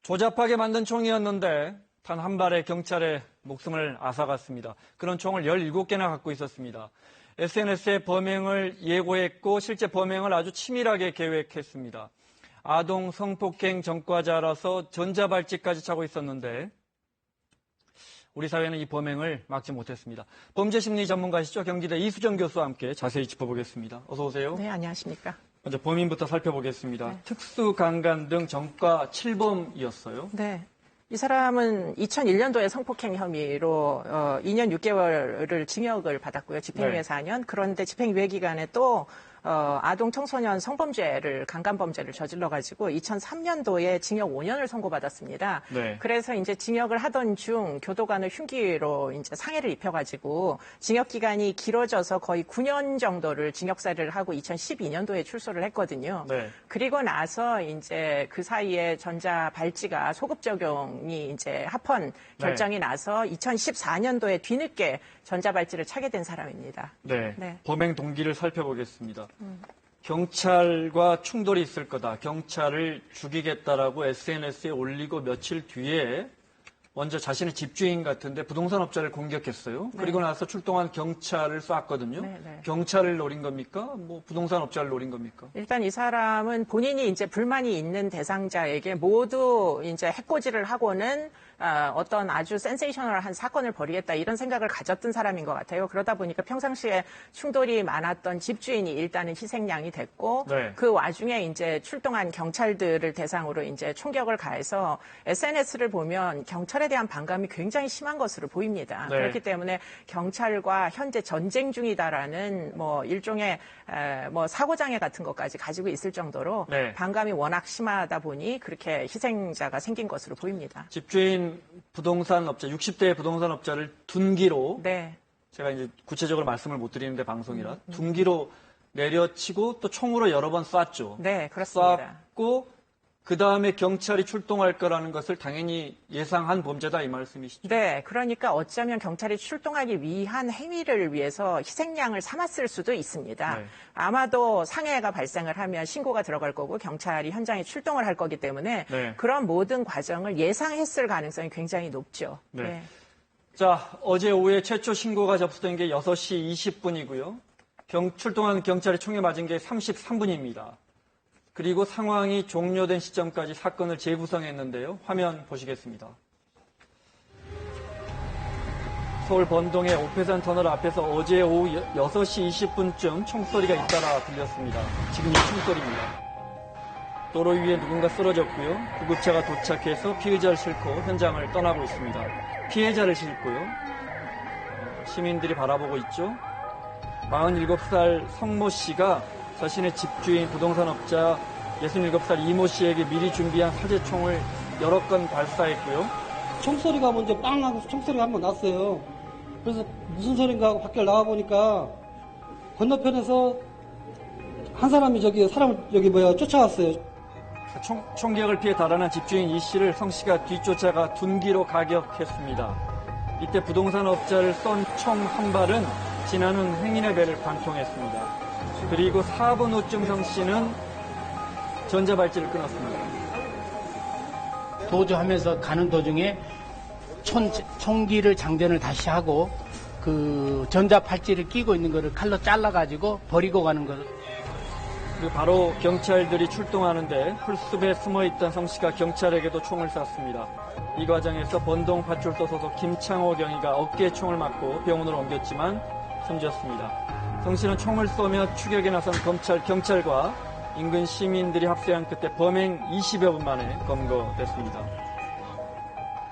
조잡하게 만든 총이었는데 단 한 발의 경찰의 목숨을 앗아갔습니다. 그런 총을 17개나 갖고 있었습니다. SNS에 범행을 예고했고 실제 범행을 아주 치밀하게 계획했습니다. 아동 성폭행 전과자라서 전자발찌까지 차고 있었는데 우리 사회는 이 범행을 막지 못했습니다. 범죄심리 전문가시죠? 경기대 이수정 교수와 함께 자세히 짚어보겠습니다. 어서 오세요. 네, 안녕하십니까. 먼저 범인부터 살펴보겠습니다. 네. 특수강간 등 전과 7범이었어요. 네. 이 사람은 2001년도에 성폭행 혐의로 2년 6개월을 징역을 받았고요. 집행유예 4년. 그런데 집행유예 기간에 또 아동 청소년 성범죄를 강간범죄를 저질러가지고 2003년도에 징역 5년을 선고받았습니다. 네. 그래서 이제 징역을 하던 중 교도관을 흉기로 이제 상해를 입혀가지고 징역 기간이 길어져서 거의 9년 정도를 징역살이를 하고 2012년도에 출소를 했거든요. 네. 그리고 나서 이제 그 사이에 전자발찌가 소급 적용이 이제 합헌 결정이 나서 2014년도에 뒤늦게 전자발찌를 차게 된 사람입니다. 네. 네. 범행 동기를 살펴보겠습니다. 경찰과 충돌이 있을 거다. 경찰을 죽이겠다라고 SNS에 올리고 며칠 뒤에 먼저 자신의 집주인 같은데 부동산 업자를 공격했어요. 네. 그리고 나서 출동한 경찰을 쐈거든요. 네. 경찰을 노린 겁니까? 뭐 부동산 업자를 노린 겁니까? 일단 이 사람은 본인이 이제 불만이 있는 대상자에게 모두 이제 해코지를 하고는 어떤 아주 센세이셔널한 사건을 벌이겠다 이런 생각을 가졌던 사람인 것 같아요. 그러다 보니까 평상시에 충돌이 많았던 집주인이 일단은 희생양이 됐고 네. 그 와중에 이제 출동한 경찰들을 대상으로 이제 총격을 가해서 SNS를 보면 경찰에 대한 반감이 굉장히 심한 것으로 보입니다. 네. 그렇기 때문에 경찰과 현재 전쟁 중이다라는 뭐 일종의 뭐 사고장애 같은 것까지 가지고 있을 정도로 네. 반감이 워낙 심하다 보니 그렇게 희생자가 생긴 것으로 보입니다. 집주인 부동산 업자, 60대의 부동산 업자를 둔기로 네. 제가 이제 구체적으로 말씀을 못 드리는데 방송이라 둔기로 내려치고 또 총으로 여러 번 쐈죠. 네, 그렇습니다. 쐈고 그 다음에 경찰이 출동할 거라는 것을 당연히 예상한 범죄다 이 말씀이시죠? 네, 그러니까 어쩌면 경찰이 출동하기 위한 행위를 위해서 희생양을 삼았을 수도 있습니다. 네. 아마도 상해가 발생을 하면 신고가 들어갈 거고 경찰이 현장에 출동을 할 거기 때문에 네. 그런 모든 과정을 예상했을 가능성이 굉장히 높죠. 네. 자, 어제 오후에 최초 신고가 접수된 게 6시 20분이고요. 출동한 경찰이 총에 맞은 게 33분입니다. 그리고 상황이 종료된 시점까지 사건을 재구성했는데요. 화면 보시겠습니다. 서울 번동의 오페산 터널 앞에서 어제 오후 6시 20분쯤 총소리가 잇따라 들렸습니다. 지금 이 총소리입니다. 도로 위에 누군가 쓰러졌고요. 구급차가 도착해서 피해자를 싣고 현장을 떠나고 있습니다. 피해자를 싣고요. 시민들이 바라보고 있죠. 47살 성모 씨가 자신의 집주인 부동산업자 67살 이모 씨에게 미리 준비한 사제총을 여러 건 발사했고요. 총소리가 먼저 빵 하고 총소리가 한 번 났어요. 그래서 무슨 소린가 하고 밖에 나와보니까 건너편에서 한 사람이 사람을 쫓아왔어요. 총격을 피해 달아난 집주인 이 씨를 성 씨가 뒤쫓아가 둔기로 가격했습니다. 이때 부동산업자를 쏜 총 한 발은 지나는 행인의 배를 관통했습니다. 그리고 4분 후쯤 성 씨는 전자발찌를 끊었습니다. 도주하면서 가는 도중에 총기를 장전을 다시 하고 그 전자발찌를 끼고 있는 거를 칼로 잘라가지고 버리고 가는 거. 그리고 바로 경찰들이 출동하는데 풀숲에 숨어있던 성 씨가 경찰에게도 총을 쐈습니다. 이 과정에서 번동 파출소 소속 김창호 경위가 어깨에 총을 맞고 병원으로 옮겼지만 숨졌습니다. 성 씨는 총을 쏘며 추격에 나선 경찰과 인근 시민들이 합세한 끝에 범행 20여 분 만에 검거됐습니다.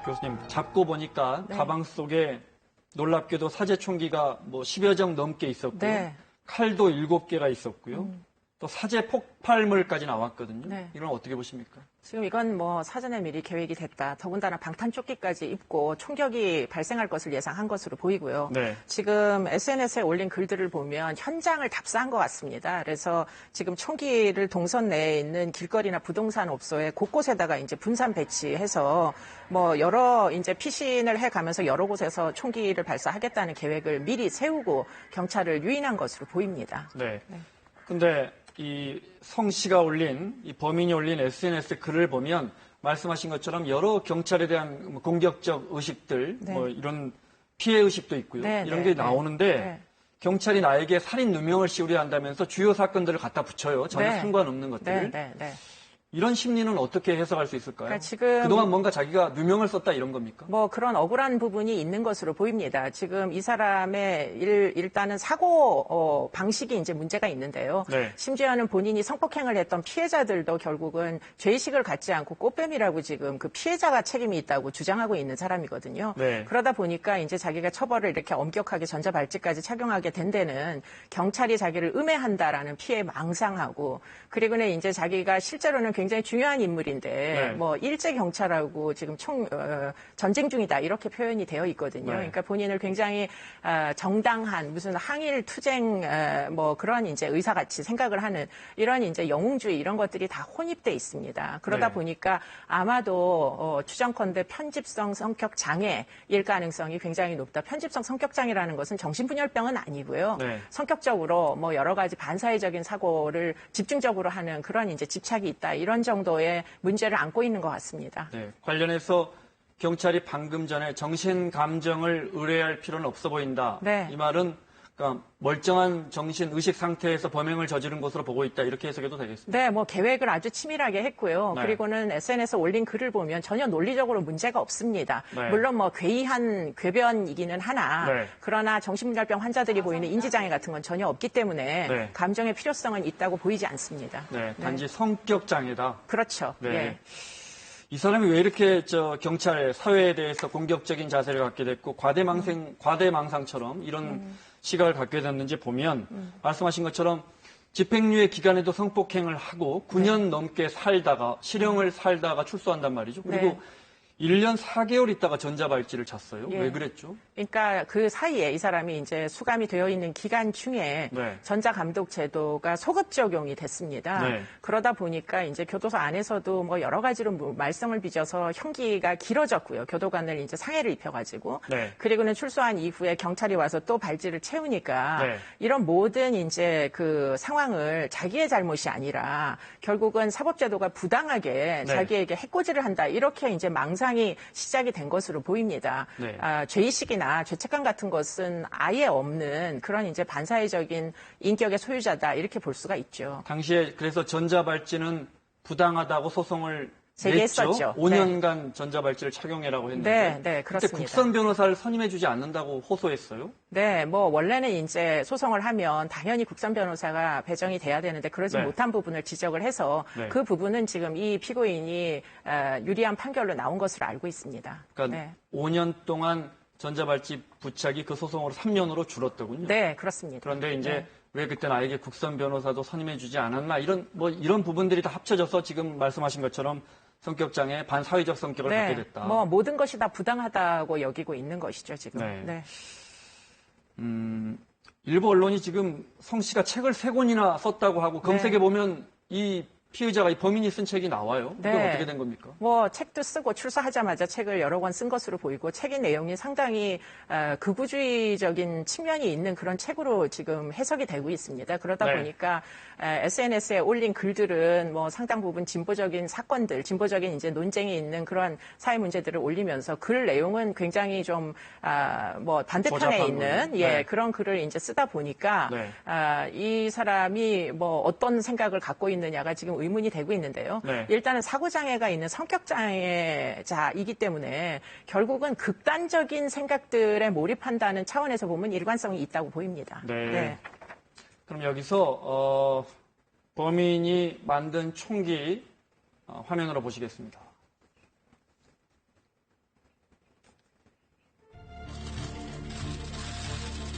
교수님, 잡고 보니까 네. 가방 속에 놀랍게도 사제총기가 뭐 10여 정 넘게 있었고요. 네. 칼도 7개가 있었고요. 또 사제 폭발물까지 나왔거든요. 네. 이건 어떻게 보십니까? 지금 이건 뭐 사전에 미리 계획이 됐다. 더군다나 방탄조끼까지 입고 총격이 발생할 것을 예상한 것으로 보이고요. 네. 지금 SNS에 올린 글들을 보면 현장을 답사한 것 같습니다. 그래서 지금 총기를 동선 내에 있는 길거리나 부동산 업소에 곳곳에다가 이제 분산 배치해서 뭐 여러 이제 피신을 해가면서 여러 곳에서 총기를 발사하겠다는 계획을 미리 세우고 경찰을 유인한 것으로 보입니다. 네. 근데 이 성 씨가 올린, 이 범인이 올린 SNS 글을 보면 말씀하신 것처럼 여러 경찰에 대한 뭐 공격적 의식들, 네. 뭐 이런 피해 의식도 있고요. 네, 이런 네, 게 네. 나오는데 네. 경찰이 나에게 살인 누명을 씌우려 한다면서 주요 사건들을 갖다 붙여요. 전혀 네. 상관없는 것들을. 네. 이런 심리는 어떻게 해석할 수 있을까요? 그러니까 지금 그동안 뭔가 자기가 누명을 썼다 이런 겁니까? 뭐 그런 억울한 부분이 있는 것으로 보입니다. 지금 이 사람의 일단은 사고 방식이 이제 문제가 있는데요. 네. 심지어는 본인이 성폭행을 했던 피해자들도 결국은 죄의식을 갖지 않고 꽃뱀이라고 지금 그 피해자가 책임이 있다고 주장하고 있는 사람이거든요. 네. 그러다 보니까 이제 자기가 처벌을 이렇게 엄격하게 전자발찌까지 착용하게 된 데는 경찰이 자기를 음해한다라는 피해 망상하고 그리고는 이제 자기가 실제로는 굉장히 중요한 인물인데 네. 뭐 일제 경찰하고 지금 전쟁 중이다 이렇게 표현이 되어 있거든요. 네. 그러니까 본인을 굉장히 정당한 무슨 항일 투쟁 뭐 그런 이제 의사같이 생각을 하는 이런 이제 영웅주의 이런 것들이 다 혼입돼 있습니다. 그러다 네. 보니까 아마도 추정컨대 편집성 성격 장애일 가능성이 굉장히 높다. 편집성 성격 장애라는 것은 정신분열병은 아니고요. 네. 성격적으로 뭐 여러 가지 반사회적인 사고를 집중적으로 하는 그런 이제 집착이 있다. 이런 정도의 문제를 안고 있는 것 같습니다. 네. 관련해서 경찰이 방금 전에 정신 감정을 의뢰할 필요는 없어 보인다. 네. 이 말은 그러니까 멀쩡한 정신 의식 상태에서 범행을 저지른 것으로 보고 있다. 이렇게 해석해도 되겠습니다. 네, 뭐 계획을 아주 치밀하게 했고요. 네. 그리고는 SNS에 올린 글을 보면 전혀 논리적으로 문제가 없습니다. 네. 물론 뭐 괴이한 궤변이기는 하나 네. 그러나 정신분열병 환자들이 보이는 인지장애 같은 건 전혀 없기 때문에 네. 감정의 필요성은 있다고 보이지 않습니다. 네. 단지 성격 장애다. 그렇죠. 네. 예. 이 사람이 왜 이렇게 경찰, 사회에 대해서 공격적인 자세를 갖게 됐고 과대망상처럼 이런 시각을 갖게 됐는지 보면 말씀하신 것처럼 집행유예 기간에도 성폭행을 하고 9년 넘게 살다가 실형을 살다가 출소한단 말이죠. 그리고 네. 1년 4개월 있다가 전자발찌를 찼어요. 예. 왜 그랬죠? 그러니까 그 사이에 이 사람이 이제 수감이 되어 있는 기간 중에 네. 전자감독 제도가 소급 적용이 됐습니다. 네. 그러다 보니까 이제 교도소 안에서도 뭐 여러 가지로 말썽을 빚어서 형기가 길어졌고요. 교도관을 이제 상해를 입혀가지고 네. 그리고는 출소한 이후에 경찰이 와서 또 발찌를 채우니까 네. 이런 모든 이제 그 상황을 자기의 잘못이 아니라 결국은 사법제도가 부당하게 네. 자기에게 해코지를 한다 이렇게 이제 망상이 시작이 된 것으로 보입니다. 네. 죄의식이나 죄책감 같은 것은 아예 없는 그런 이제 반사회적인 인격의 소유자다 이렇게 볼 수가 있죠. 당시에 그래서 전자발찌는 부당하다고 소송을 제기했었죠. 5년간 전자발찌를 착용해라고 했는데 네, 그때 그렇습니다. 국선 변호사를 선임해주지 않는다고 호소했어요. 네, 뭐 원래는 이제 소송을 하면 당연히 국선 변호사가 배정이 돼야 되는데 그러지 네. 못한 부분을 지적을 해서 네. 그 부분은 지금 이 피고인이 유리한 판결로 나온 것으로 알고 있습니다. 그러니까 네. 5년 동안 전자발찌 부착이 그 소송으로 3년으로 줄었더군요. 네, 그렇습니다. 그런데 이제 네. 왜 그때 나에게 국선 변호사도 선임해주지 않았나 이런 부분들이 다 합쳐져서 지금 말씀하신 것처럼 성격장애 반사회적 성격을 갖게 됐다. 뭐 모든 것이 다 부당하다고 여기고 있는 것이죠 지금. 네. 일부 언론이 지금 성 씨가 책을 3권이나 썼다고 하고 검색해 보면 이 피의자가 이 범인이 쓴 책이 나와요. 이건 네. 어떻게 된 겁니까? 뭐 책도 쓰고 출소하자마자 책을 여러 권 쓴 것으로 보이고 책의 내용이 상당히 극우주의적인 측면이 있는 그런 책으로 지금 해석이 되고 있습니다. 그러다 네. 보니까 SNS에 올린 글들은 뭐 상당 부분 진보적인 사건들, 진보적인 이제 논쟁이 있는 그런 사회 문제들을 올리면서 글 내용은 굉장히 좀 뭐 반대편에 조잡한 있는 분. 예 네. 그런 글을 이제 쓰다 보니까 네. 이 사람이 뭐 어떤 생각을 갖고 있느냐가 지금 의문이 되고 있는데요. 네. 일단은 사고장애가 있는 성격장애자이기 때문에 결국은 극단적인 생각들에 몰입한다는 차원에서 보면 일관성이 있다고 보입니다. 네. 그럼 여기서 범인이 만든 총기 화면으로 보시겠습니다.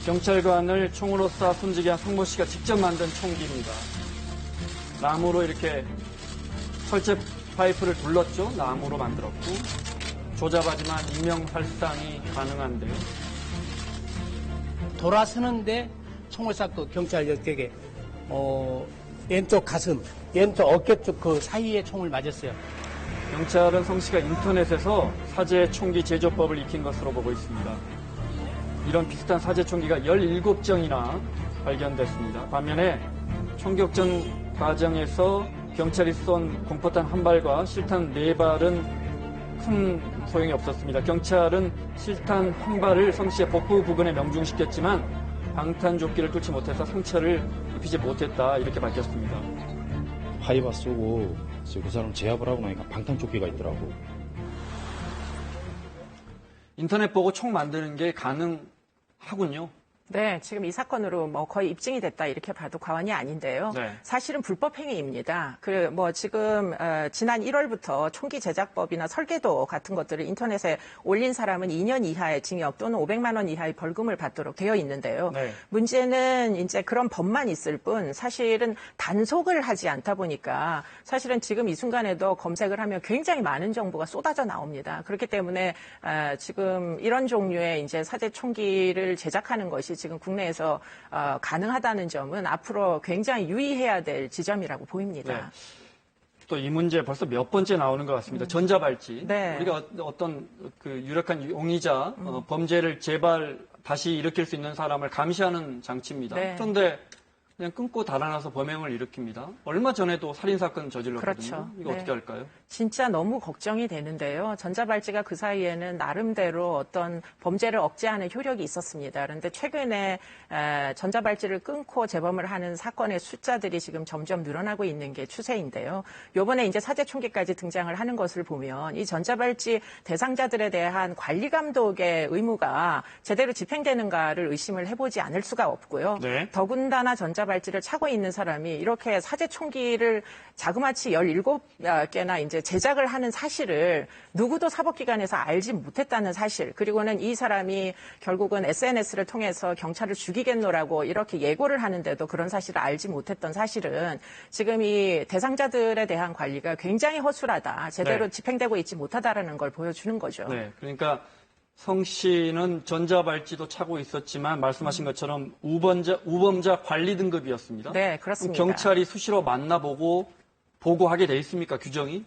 경찰관을 총으로 쏴 숨지게 한 성모 씨가 직접 만든 총기입니다. 나무로 이렇게 철제 파이프를 둘렀죠. 나무로 만들었고 조잡하지만 인명 살상이 가능한데요. 돌아서는데 총을 쐈고 경찰 역격에 왼쪽 가슴, 왼쪽 어깨 쪽 그 사이에 총을 맞았어요. 경찰은 성 씨가 인터넷에서 사제 총기 제조법을 익힌 것으로 보고 있습니다. 이런 비슷한 사제 총기가 17정이나 발견됐습니다. 반면에 총격전 과정에서 경찰이 쏜 공포탄 한 발과 실탄 4발은 큰 소용이 없었습니다. 경찰은 실탄 한 발을 성 씨의 복부 부근에 명중시켰지만 방탄조끼를 뚫지 못해서 상처를 입히지 못했다 이렇게 밝혔습니다. 하이바 쏘고 그 사람 제압을 하고 나니까 방탄조끼가 있더라고. 인터넷 보고 총 만드는 게 가능하군요. 네, 지금 이 사건으로 뭐 거의 입증이 됐다 이렇게 봐도 과언이 아닌데요. 네. 사실은 불법 행위입니다. 지금 지난 1월부터 총기 제작법이나 설계도 같은 것들을 인터넷에 올린 사람은 2년 이하의 징역 또는 500만 원 이하의 벌금을 받도록 되어 있는데요. 네. 문제는 이제 그런 법만 있을 뿐 사실은 단속을 하지 않다 보니까 사실은 지금 이 순간에도 검색을 하면 굉장히 많은 정보가 쏟아져 나옵니다. 그렇기 때문에 지금 이런 종류의 이제 사제 총기를 제작하는 것이 지금 국내에서 가능하다는 점은 앞으로 굉장히 유의해야 될 지점이라고 보입니다. 네. 또 이 문제 벌써 몇 번째 나오는 것 같습니다. 전자발찌. 네. 우리가 어떤 그 유력한 용의자, 범죄를 재발 다시 일으킬 수 있는 사람을 감시하는 장치입니다. 네. 그런데 그냥 끊고 달아나서 범행을 일으킵니다. 얼마 전에도 살인사건 저질렀거든요. 그렇죠. 이거 네. 어떻게 할까요? 진짜 너무 걱정이 되는데요. 전자발찌가 그 사이에는 나름대로 어떤 범죄를 억제하는 효력이 있었습니다. 그런데 최근에 전자발찌를 끊고 재범을 하는 사건의 숫자들이 지금 점점 늘어나고 있는 게 추세인데요. 요번에 이제 사제 총기까지 등장을 하는 것을 보면 이 전자발찌 대상자들에 대한 관리 감독의 의무가 제대로 집행되는가를 의심을 해보지 않을 수가 없고요. 네. 더군다나 전자발찌를 차고 있는 사람이 이렇게 사제 총기를 자그마치 17개나 이제 제작을 하는 사실을 누구도 사법기관에서 알지 못했다는 사실, 그리고는 이 사람이 결국은 SNS를 통해서 경찰을 죽이겠노라고 이렇게 예고를 하는데도 그런 사실을 알지 못했던 사실은 지금 이 대상자들에 대한 관리가 굉장히 허술하다, 제대로 네. 집행되고 있지 못하다라는 걸 보여주는 거죠. 네. 그러니까 성 씨는 전자발찌도 차고 있었지만 말씀하신 것처럼 우범자 관리 등급이었습니다. 네, 그렇습니다. 경찰이 수시로 만나보고 보고하게 돼 있습니까? 규정이?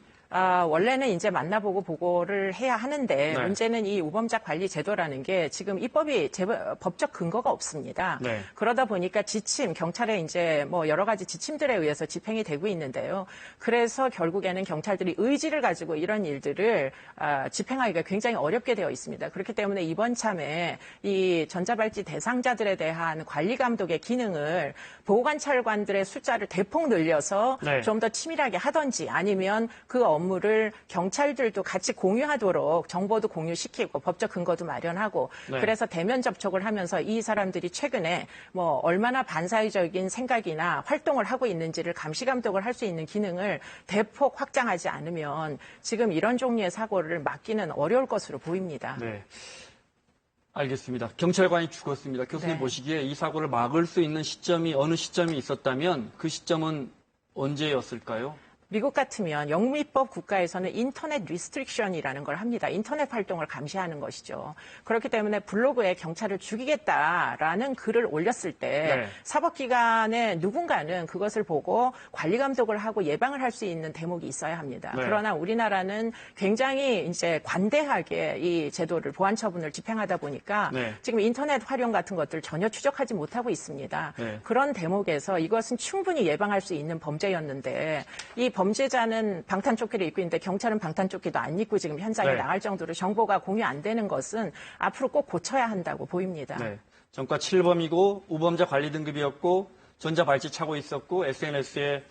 원래는 이제 만나보고 보고를 해야 하는데 네. 문제는 이 우범자 관리 제도라는 게 지금 입법이 법적 근거가 없습니다. 네. 그러다 보니까 지침, 경찰의 이제 뭐 여러 가지 지침들에 의해서 집행이 되고 있는데요. 그래서 결국에는 경찰들이 의지를 가지고 이런 일들을 집행하기가 굉장히 어렵게 되어 있습니다. 그렇기 때문에 이번 참에 이 전자발찌 대상자들에 대한 관리 감독의 기능을 보호관찰관들의 숫자를 대폭 늘려서 네. 좀 더 치밀하게 하든지 아니면 그 업무를 경찰들도 같이 공유하도록 정보도 공유시키고 법적 근거도 마련하고 네. 그래서 대면 접촉을 하면서 이 사람들이 최근에 뭐 얼마나 반사회적인 생각이나 활동을 하고 있는지를 감시 감독을 할 수 있는 기능을 대폭 확장하지 않으면 지금 이런 종류의 사고를 막기는 어려울 것으로 보입니다. 네. 알겠습니다. 경찰관이 죽었습니다. 교수님 네. 보시기에 이 사고를 막을 수 있는 시점이 어느 시점이 있었다면 그 시점은 언제였을까요? 미국 같으면 영미법 국가에서는 인터넷 리스트릭션이라는 걸 합니다. 인터넷 활동을 감시하는 것이죠. 그렇기 때문에 블로그에 경찰을 죽이겠다라는 글을 올렸을 때 네. 사법기관의 누군가는 그것을 보고 관리 감독을 하고 예방을 할 수 있는 대목이 있어야 합니다. 네. 그러나 우리나라는 굉장히 이제 관대하게 이 제도를 보안 처분을 집행하다 보니까 네. 지금 인터넷 활용 같은 것들 전혀 추적하지 못하고 있습니다. 네. 그런 대목에서 이것은 충분히 예방할 수 있는 범죄였는데 이 범죄자는 방탄조끼를 입고 있는데 경찰은 방탄조끼도 안 입고 지금 현장에 네. 나갈 정도로 정보가 공유 안 되는 것은 앞으로 꼭 고쳐야 한다고 보입니다. 네. 전과 7범이고 우범자 관리 등급이었고 전자발찌 차고 있었고 SNS에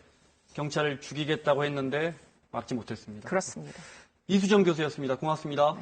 경찰을 죽이겠다고 했는데 막지 못했습니다. 그렇습니다. 이수정 교수였습니다. 고맙습니다.